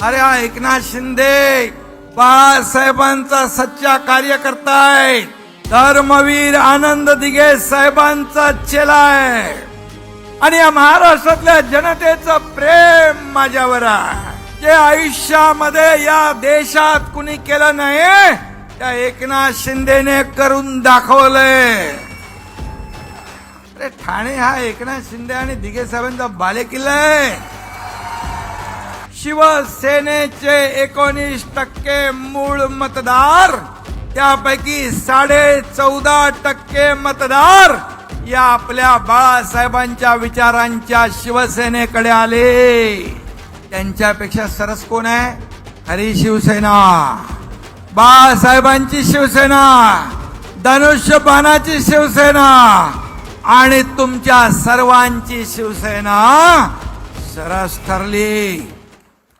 अरे हा एकनाथ शिंदे बाळासाहेबांचा सच्चा कार्यकर्ता आहे, धर्मवीर आनंद दिघे साहेबांचा चेला आहे आणि या महाराष्ट्रातल्या जनतेचं प्रेम माझ्यावर आहे, जे आयुष्यामध्ये या देशात कुणी केलं नाही त्या एकनाथ शिंदेने करून दाखवलंय. अरे ठाणे हा एकनाथ शिंदे आणि दिघे साहेबांचा बालेकिल्ला आहे. शिवसेनेचे 19% मूळ मतदार, त्यापैकी 14.5% मतदार या आपल्या बाळासाहेबांच्या विचारांच्या शिवसेनेकडे आले. त्यांच्यापेक्षा सरस कोण आहे? खरी शिवसेना, बाळासाहेबांची शिवसेना, धनुष्यबाणाची शिवसेना आणि तुमच्या सर्वांची शिवसेना सरस ठरली.